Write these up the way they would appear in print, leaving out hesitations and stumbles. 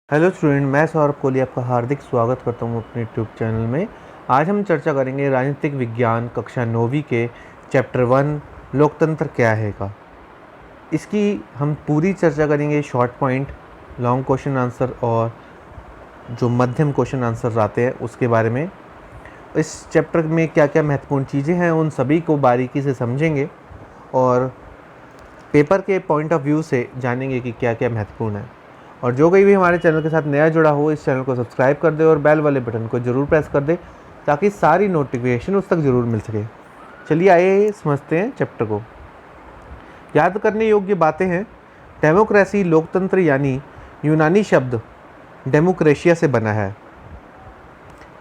Hello student, मैं सौरभ कोहली आपका हार्दिक स्वागत करता हूँ अपने यूट्यूब चैनल में। आज हम चर्चा करेंगे राजनीतिक विज्ञान कक्षा 9वीं के चैप्टर 1 लोकतंत्र क्या है का। इसकी हम पूरी चर्चा करेंगे, short point, long question answer और जो मध्यम क्वेश्चन आंसर आते हैं उसके बारे में। इस चैप्टर में क्या क्या महत्वपूर्ण चीज़ें हैं उन सभी को बारीकी से समझेंगे और पेपर के पॉइंट ऑफ व्यू से जानेंगे कि क्या क्या महत्वपूर्ण है। और जो कोई भी हमारे चैनल के साथ नया जुड़ा हो, इस चैनल को सब्सक्राइब कर दे और बेल वाले बटन को ज़रूर प्रेस कर दे ताकि सारी नोटिफिकेशन उस तक ज़रूर मिल सके। चलिए आइए समझते हैं चैप्टर को। याद करने योग्य बातें हैं। डेमोक्रेसी लोकतंत्र यानी यूनानी शब्द डेमोक्रेशिया से बना है।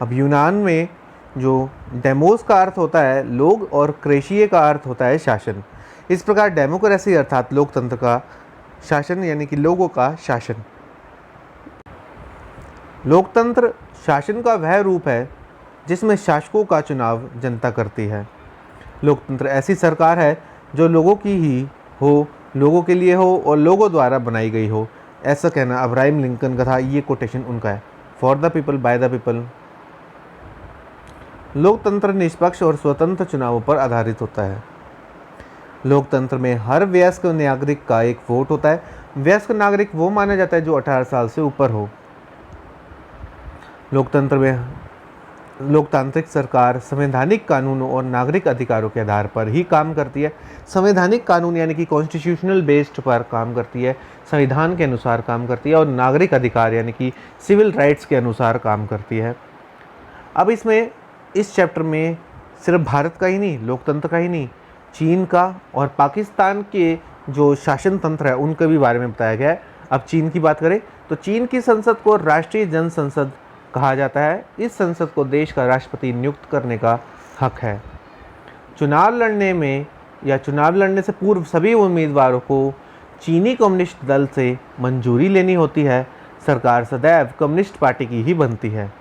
अब यूनान में जो डेमोस का अर्थ होता है लोग और क्रेशिये का अर्थ होता है शासन। इस प्रकार डेमोक्रेसी अर्थात लोकतंत्र का शासन यानी कि लोगों का शासन। लोकतंत्र शासन का वह रूप है जिसमें शासकों का चुनाव जनता करती है। लोकतंत्र ऐसी सरकार है जो लोगों की ही हो, लोगों के लिए हो और लोगों द्वारा बनाई गई हो। ऐसा कहना अब्राहम लिंकन का था। ये कोटेशन उनका है, for the people by the people. लोकतंत्र निष्पक्ष और स्वतंत्र चुनावों पर आधारित होता है। लोकतंत्र में हर वयस्क नागरिक का एक वोट होता है। वयस्क नागरिक वो माना जाता है जो 18 साल से ऊपर हो। लोकतंत्र में लोकतांत्रिक सरकार संवैधानिक कानूनों और नागरिक अधिकारों के आधार पर ही काम करती है। संवैधानिक कानून यानी कि कॉन्स्टिट्यूशनल बेस्ड पर काम करती है, संविधान के अनुसार काम करती है, और नागरिक अधिकार यानी कि सिविल राइट्स के अनुसार काम करती है। अब इसमें इस चैप्टर में सिर्फ भारत का ही नहीं, लोकतंत्र का ही नहीं, चीन का और पाकिस्तान के जो शासन तंत्र है उनके भी बारे में बताया गया है। अब चीन की बात करें तो चीन की संसद को राष्ट्रीय जन संसद कहा जाता है। इस संसद को देश का राष्ट्रपति नियुक्त करने का हक है। चुनाव लड़ने में या चुनाव लड़ने से पूर्व सभी उम्मीदवारों को चीनी कम्युनिस्ट दल से मंजूरी लेनी होती है। सरकार सदैव कम्युनिस्ट पार्टी की ही बनती है।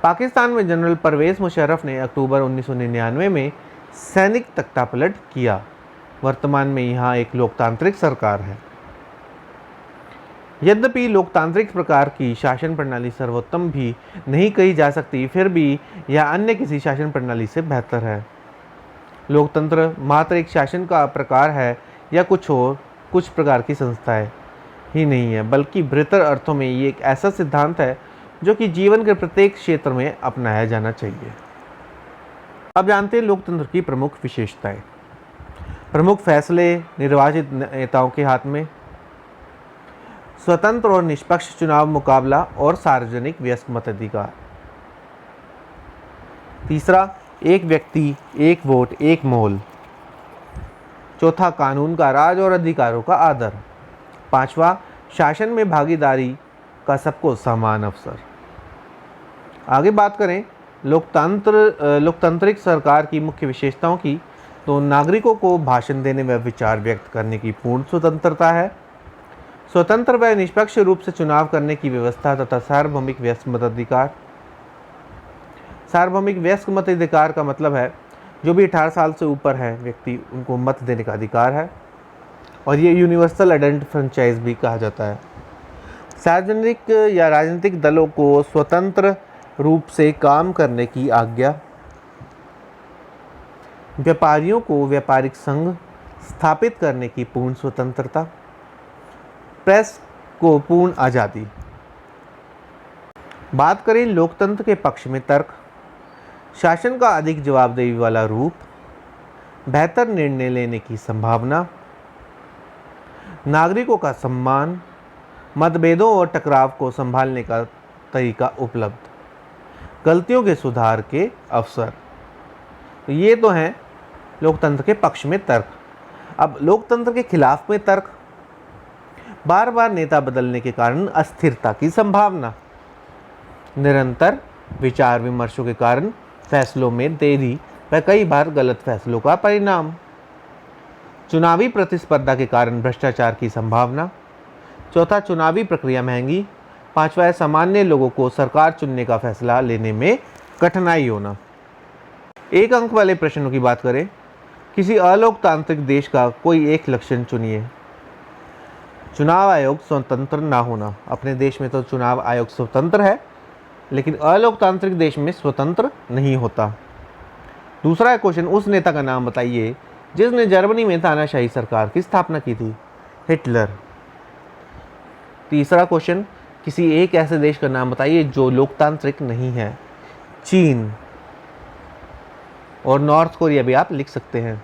पाकिस्तान में जनरल परवेज़ मुशर्रफ ने अक्टूबर 1999 में सैनिक तख्तापलट किया। वर्तमान में यहाँ एक लोकतांत्रिक सरकार है। यद्यपि लोकतांत्रिक प्रकार की शासन प्रणाली सर्वोत्तम भी नहीं कही जा सकती, फिर भी यह अन्य किसी शासन प्रणाली से बेहतर है। लोकतंत्र मात्र एक शासन का प्रकार है या कुछ प्रकार की संस्थाएं ही नहीं है, बल्कि बृहत्तर अर्थों में ये एक ऐसा सिद्धांत है जो कि जीवन के प्रत्येक क्षेत्र में अपनाया जाना चाहिए। अब जानते हैं लोकतंत्र की प्रमुख विशेषताएं। प्रमुख फैसले निर्वाचित नेताओं के हाथ में, स्वतंत्र और निष्पक्ष चुनाव मुकाबला और सार्वजनिक व्यस्क मताधिकार। तीसरा, एक व्यक्ति एक वोट एक मोल। चौथा, कानून का राज और अधिकारों का आदर। पांचवा, शासन में भागीदारी का सबको समान अवसर। आगे बात करें लोकतांत्रिक सरकार की मुख्य विशेषताओं की, तो नागरिकों को भाषण देने व विचार व्यक्त करने की पूर्ण स्वतंत्रता है। स्वतंत्र व निष्पक्ष रूप से चुनाव करने की व्यवस्था तथा सार्वभौमिक व्यस्क मताधिकार। सार्वभौमिक व्यस्क मताधिकार का मतलब है जो भी 18 साल से ऊपर है व्यक्ति, उनको मत देने का अधिकार है, और ये यूनिवर्सल एडेंट फ्रेंचाइज भी कहा जाता है। सार्वजनिक या राजनीतिक दलों को स्वतंत्र रूप से काम करने की आज्ञा। व्यापारियों को व्यापारिक संघ स्थापित करने की पूर्ण स्वतंत्रता। प्रेस को पूर्ण आज़ादी। बात करें लोकतंत्र के पक्ष में तर्क, शासन का अधिक जवाबदेही वाला रूप, बेहतर निर्णय लेने की संभावना, नागरिकों का सम्मान, मतभेदों और टकराव को संभालने का तरीका उपलब्ध, गलतियों के सुधार के अवसर। तो ये तो हैं लोकतंत्र के पक्ष में तर्क। अब लोकतंत्र के खिलाफ में तर्क, बार बार नेता बदलने के कारण अस्थिरता की संभावना, निरंतर विचार विमर्शों के कारण फैसलों में देरी व कई बार गलत फैसलों का परिणाम, चुनावी प्रतिस्पर्धा के कारण भ्रष्टाचार की संभावना। चौथा, चुनावी प्रक्रिया महंगी। पांचवा, सामान्य लोगों को सरकार चुनने का फैसला लेने में कठिनाई होना। एक अंक वाले प्रश्नों की बात करें, किसी अलोकतांत्रिक देश का कोई एक लक्षण चुनिए। चुनाव आयोग स्वतंत्र ना होना। अपने देश में तो चुनाव आयोग स्वतंत्र है, लेकिन अलोकतांत्रिक देश में स्वतंत्र नहीं होता। दूसरा क्वेश्चन, उस नेता का नाम बताइए जिसने जर्मनी में तानाशाही सरकार की स्थापना की थी। हिटलर। तीसरा क्वेश्चन, किसी एक ऐसे देश का नाम बताइए जो लोकतांत्रिक नहीं है। चीन और नॉर्थ कोरिया भी आप लिख सकते हैं।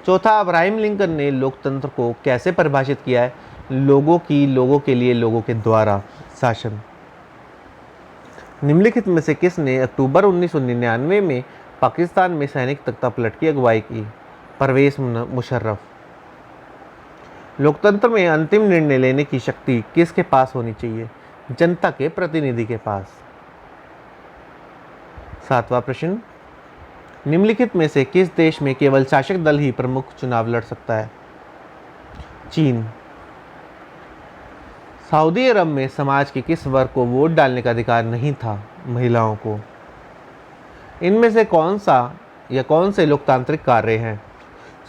चौथा, अब्राहम लिंकन ने लोकतंत्र को कैसे परिभाषित किया है। लोगों की, लोगों के लिए, लोगों के द्वारा शासन। निम्नलिखित में से किसने अक्टूबर 1999 में पाकिस्तान में सैनिक तख्तापलट की अगुवाई की। परवेज मुशर्रफ। लोकतंत्र में अंतिम निर्णय लेने की शक्ति किसके पास होनी चाहिए। जनता के प्रतिनिधि के पास। सातवां प्रश्न, निम्नलिखित में से किस देश में केवल शासक दल ही प्रमुख चुनाव लड़ सकता है। चीन। सऊदी अरब में समाज के किस वर्ग को वोट डालने का अधिकार नहीं था। महिलाओं को। इनमें से कौन से लोकतांत्रिक कार्य हैं।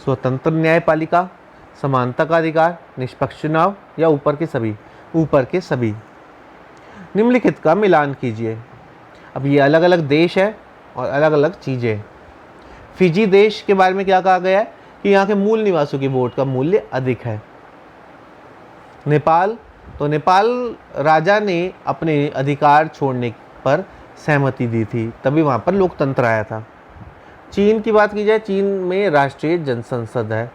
स्वतंत्र न्यायपालिका, समानता का अधिकार, निष्पक्ष चुनाव या ऊपर के सभी। ऊपर के सभी। निम्नलिखित का मिलान कीजिए। अब ये अलग अलग देश है और अलग अलग चीज़ें। फिजी देश के बारे में क्या कहा गया है कि यहाँ के मूल निवासियों की वोट का मूल्य अधिक है। नेपाल, तो नेपाल राजा ने अपने अधिकार छोड़ने पर सहमति दी थी, तभी वहाँ पर लोकतंत्र आया था। चीन की बात की जाए, चीन में राष्ट्रीय जनसंसद है।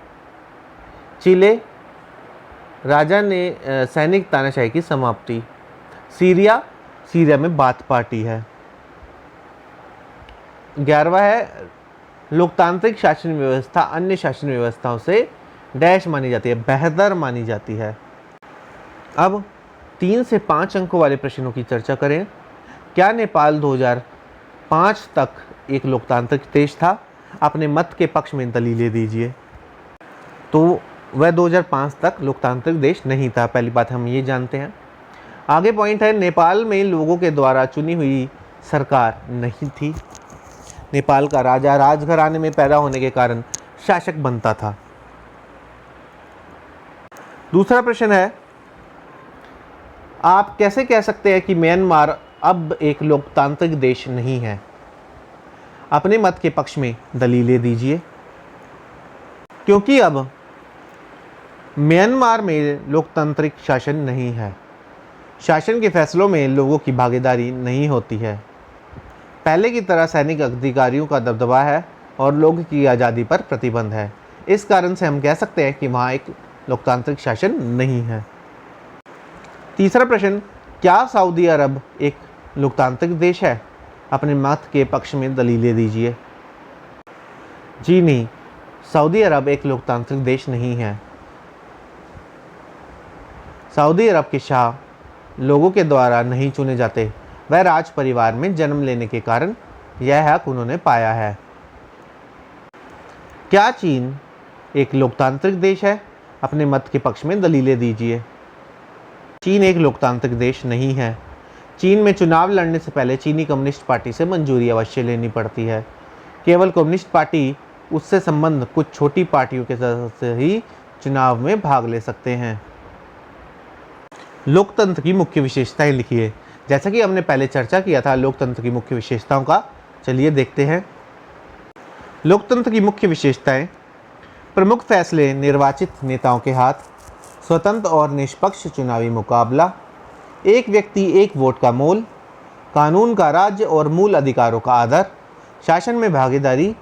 चिले, राजा ने सैनिक तानाशाही की समाप्ति। सीरिया में बाथ पार्टी है। 11वां है, लोकतांत्रिक शासन व्यवस्था अन्य शासन व्यवस्थाओं से डैश मानी जाती है, बेहतर मानी जाती है। अब 3 से 5 अंकों वाले प्रश्नों की चर्चा करें। क्या नेपाल 2005 तक एक लोकतांत्रिक देश था। अपने मत के पक्ष में दलीलें दीजिए। तो वह 2005 तक लोकतांत्रिक देश नहीं था, पहली बात हम ये जानते हैं। आगे पॉइंट है, नेपाल में लोगों के द्वारा चुनी हुई सरकार नहीं थी। नेपाल का राजा राजघराने में पैदा होने के कारण शासक बनता था। दूसरा प्रश्न है, आप कैसे कह सकते हैं कि म्यांमार अब एक लोकतांत्रिक देश नहीं है। अपने मत के पक्ष में दलीलें दीजिए। क्योंकि अब म्यांमार में लोकतांत्रिक शासन नहीं है, शासन के फैसलों में लोगों की भागीदारी नहीं होती है, पहले की तरह सैनिक अधिकारियों का दबदबा है और लोगों की आज़ादी पर प्रतिबंध है। इस कारण से हम कह सकते हैं कि वहाँ एक लोकतांत्रिक शासन नहीं है। तीसरा प्रश्न, क्या सऊदी अरब एक लोकतांत्रिक देश है। अपने मत के पक्ष में दलीलें दीजिए। जी नहीं, सऊदी अरब एक लोकतांत्रिक देश नहीं है। सऊदी अरब के शाह लोगों के द्वारा नहीं चुने जाते, वह राज परिवार में जन्म लेने के कारण यह हक उन्होंने पाया है। क्या चीन एक लोकतांत्रिक देश है। अपने मत के पक्ष में दलीलें दीजिए। चीन एक लोकतांत्रिक देश नहीं है। चीन में चुनाव लड़ने से पहले चीनी कम्युनिस्ट पार्टी से मंजूरी अवश्य लेनी पड़ती है। केवल कम्युनिस्ट पार्टी, उससे संबंध कुछ छोटी पार्टियों के सदस्य ही चुनाव में भाग ले सकते हैं। लोकतंत्र की मुख्य विशेषताएं लिखिए। जैसा कि हमने पहले चर्चा किया था लोकतंत्र की मुख्य विशेषताओं का, चलिए देखते हैं। लोकतंत्र की मुख्य विशेषताएं: प्रमुख फैसले निर्वाचित नेताओं के हाथ, स्वतंत्र और निष्पक्ष चुनावी मुकाबला, एक व्यक्ति एक वोट का मोल, कानून का राज्य और मूल अधिकारों का आदर, शासन में भागीदारी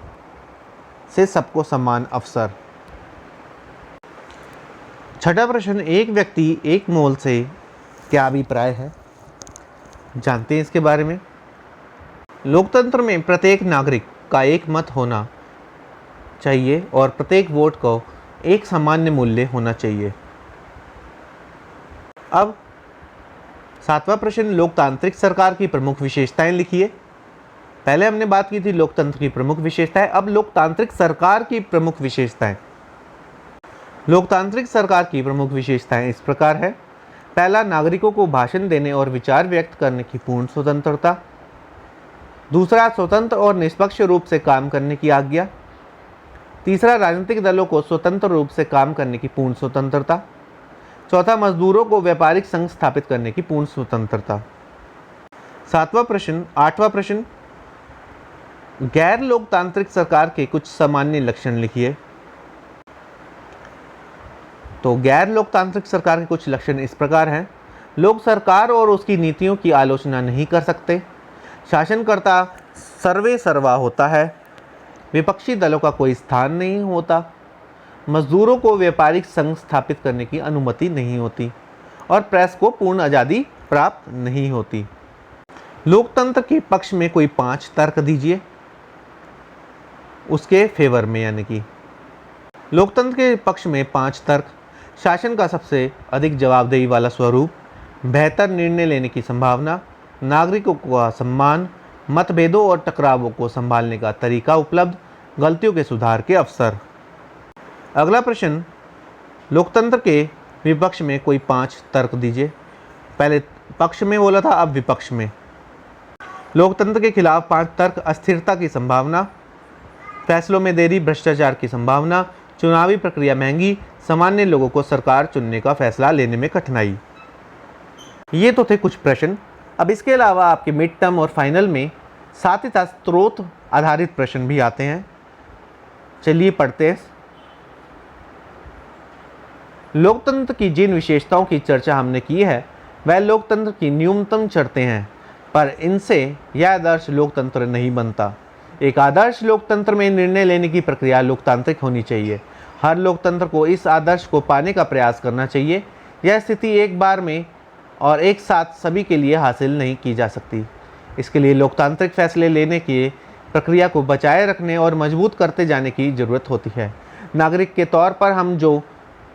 से सबको समान अवसर। छठा प्रश्न, एक व्यक्ति एक मोल से क्या अभिप्राय है, जानते हैं इसके बारे में। लोकतंत्र में प्रत्येक नागरिक का एक मत होना चाहिए और प्रत्येक वोट को एक सामान्य मूल्य होना चाहिए। अब 7वां प्रश्न, लोकतांत्रिक सरकार की प्रमुख विशेषताएं लिखिए। पहले हमने बात की थी लोकतंत्र की प्रमुख विशेषताएं, अब लोकतांत्रिक सरकार की प्रमुख विशेषताएं। लोकतांत्रिक सरकार की प्रमुख विशेषताएं इस प्रकार है। पहला, नागरिकों को भाषण देने और विचार व्यक्त करने की पूर्ण स्वतंत्रता। दूसरा, स्वतंत्र और निष्पक्ष रूप से काम करने की आज्ञा। तीसरा, राजनीतिक दलों को स्वतंत्र रूप से काम करने की पूर्ण स्वतंत्रता। चौथा, मजदूरों को व्यापारिक संघ स्थापित करने की पूर्ण स्वतंत्रता। आठवां प्रश्न, गैर लोकतांत्रिक सरकार के कुछ सामान्य लक्षण लिखिए। तो गैर लोकतांत्रिक सरकार के कुछ लक्षण इस प्रकार हैं। लोग सरकार और उसकी नीतियों की आलोचना नहीं कर सकते। शासनकर्ता सर्वे सर्वा होता है। विपक्षी दलों का कोई स्थान नहीं होता। मजदूरों को व्यापारिक संघ स्थापित करने की अनुमति नहीं होती और प्रेस को पूर्ण आज़ादी प्राप्त नहीं होती। लोकतंत्र के पक्ष में कोई 5 तर्क दीजिए उसके फेवर में, यानी कि लोकतंत्र के पक्ष में 5 तर्क। शासन का सबसे अधिक जवाबदेही वाला स्वरूप, बेहतर निर्णय लेने की संभावना, नागरिकों का सम्मान, मतभेदों और टकरावों को संभालने का तरीका उपलब्ध, गलतियों के सुधार के अवसर। अगला प्रश्न, लोकतंत्र के विपक्ष में कोई 5 तर्क दीजिए। पहले पक्ष में बोला था, अब विपक्ष में। लोकतंत्र के खिलाफ 5 तर्क: अस्थिरता की संभावना, फैसलों में देरी, भ्रष्टाचार की संभावना, चुनावी प्रक्रिया महंगी, सामान्य लोगों को सरकार चुनने का फैसला लेने में कठिनाई। ये तो थे कुछ प्रश्न। अब इसके अलावा आपके मिड टर्म और फाइनल में साथ ही साथ स्रोत आधारित प्रश्न भी आते हैं। चलिए पढ़ते हैं। लोकतंत्र की जिन विशेषताओं की चर्चा हमने की है वह लोकतंत्र की न्यूनतम शर्तें हैं, पर इनसे यह आदर्श लोकतंत्र नहीं बनता। एक आदर्श लोकतंत्र में निर्णय लेने की प्रक्रिया लोकतांत्रिक होनी चाहिए। हर लोकतंत्र को इस आदर्श को पाने का प्रयास करना चाहिए। यह स्थिति एक बार में और एक साथ सभी के लिए हासिल नहीं की जा सकती। इसके लिए लोकतांत्रिक फैसले लेने की प्रक्रिया को बचाए रखने और मजबूत करते जाने की ज़रूरत होती है। नागरिक के तौर पर हम जो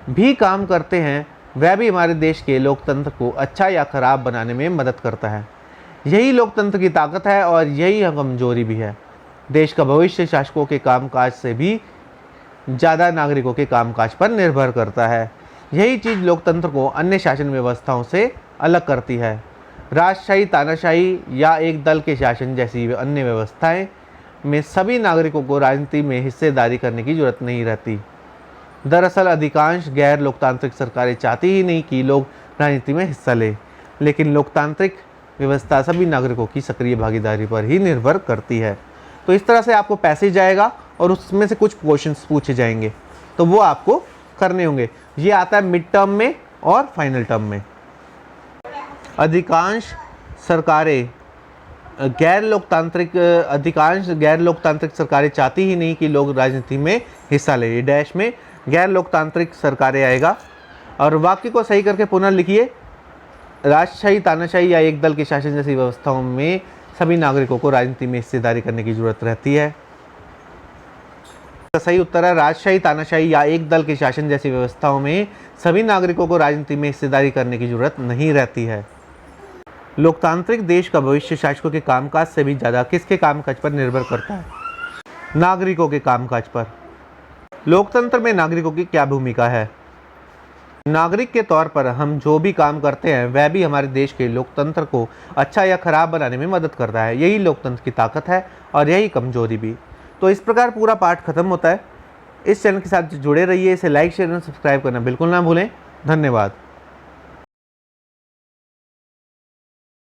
भी काम करते हैं वह भी हमारे देश के लोकतंत्र को अच्छा या खराब बनाने में मदद करता है। यही लोकतंत्र की ताकत है और यही कमजोरी भी है। देश का भविष्य शासकों के कामकाज से भी ज़्यादा नागरिकों के कामकाज पर निर्भर करता है। यही चीज़ लोकतंत्र को अन्य शासन व्यवस्थाओं से अलग करती है। राजशाही, तानाशाही या एक दल के शासन जैसी अन्य व्यवस्थाएं में सभी नागरिकों को राजनीति में हिस्सेदारी करने की जरूरत नहीं रहती। दरअसल अधिकांश गैर लोकतांत्रिक सरकारें चाहती ही नहीं कि लोग राजनीति में हिस्सा लें, लेकिन लोकतांत्रिक व्यवस्था सभी नागरिकों की सक्रिय भागीदारी पर ही निर्भर करती है। तो इस तरह से आपको पैसेज आएगा और उसमें से कुछ क्वेश्चंस पूछे जाएंगे, तो वो आपको करने होंगे। ये आता है मिड टर्म में और फाइनल टर्म में। अधिकांश गैर लोकतांत्रिक सरकारें चाहती ही नहीं कि लोग राजनीति में हिस्सा लें। डैश में गैर लोकतांत्रिक सरकारें आएगा। और वाक्य को सही करके पुनः लिखिए। राजशाही, तानाशाही या एक दल के शासन जैसी व्यवस्थाओं में सभी नागरिकों को राजनीति में हिस्सेदारी करने की जरूरत रहती है। सही उत्तर है राजशाही, तानाशाही या एक दल के शासन जैसी व्यवस्थाओं में सभी नागरिकों को राजनीति में हिस्सेदारी करने की जरूरत नहीं रहती है। लोकतांत्रिक देश का भविष्य शासकों के कामकाज से भी ज़्यादा किसके कामकाज पर निर्भर करता है? नागरिकों के कामकाज पर। लोकतंत्र में नागरिकों की क्या भूमिका है? नागरिक के तौर पर हम जो भी काम करते हैं वह भी हमारे देश के लोकतंत्र को अच्छा या खराब बनाने में मदद करता है। यही लोकतंत्र की ताकत है और यही कमजोरी भी। तो इस प्रकार पूरा पाठ खत्म होता है। इस चैनल के साथ जुड़े रहिए। इसे लाइक, शेयर और सब्सक्राइब करना बिल्कुल ना भूलें। धन्यवाद।